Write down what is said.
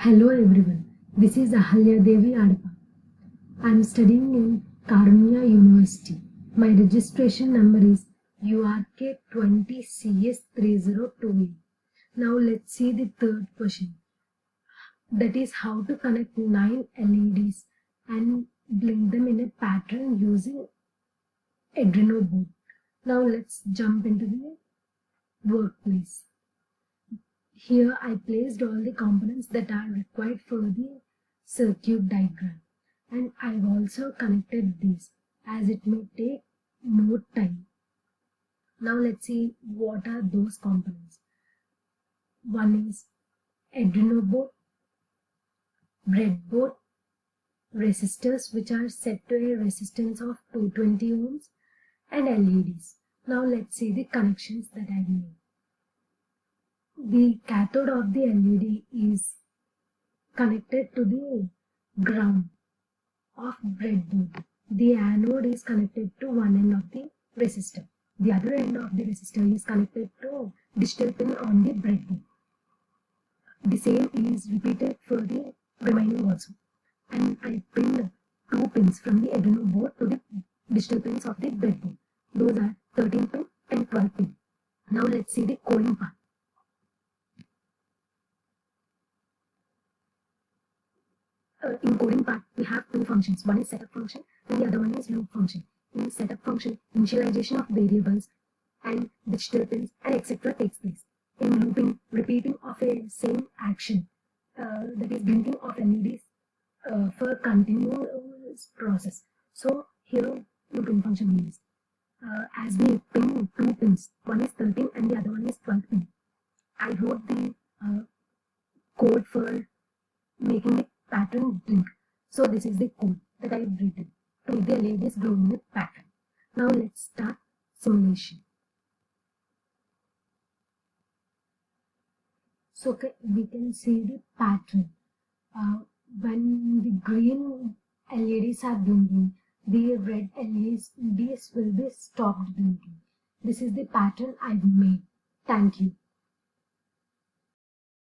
Hello everyone, this is Ahalya Devi Adapa. I am studying in Karunya University. My registration number is URK20CS302A. Now let's see the third question. That is how to connect 9 LEDs and blink them in a pattern using Arduino board. Now let's jump into the workplace. Here I placed all the components that are required for the circuit diagram, and I've also connected these as it may take more time. Now let's see what are those components. One is Arduino board, breadboard, resistors which are set to a resistance of 220 ohms, and LEDs. Now let's see the connections that I've made. The cathode of the LED is connected to the ground of breadboard. The anode is connected to one end of the resistor. The other end of the resistor is connected to digital pin on the breadboard. The same is repeated for the remaining also. And I pinned 2 pins from the Arduino board to the digital pins of the breadboard. Those are 13 pin and 12 pin. Now let's see the coding part. In coding part, we have 2 functions. One is setup function and the other one is loop function. In setup function, initialization of variables and digital pins and etc. takes place. In looping, repeating of a same action, that is blinking of LEDs for continuous process. So here looping function means as we pin 2 pins, one is 13 and the other one is 12 pin. I wrote the code for making it pattern blink. So this is the code that I have written to make the LEDs glow in a pattern. Now let's start simulation. So okay, we can see the pattern. When the green LEDs are blinking, the red LEDs will be stopped blinking. This is the pattern I've made. Thank you.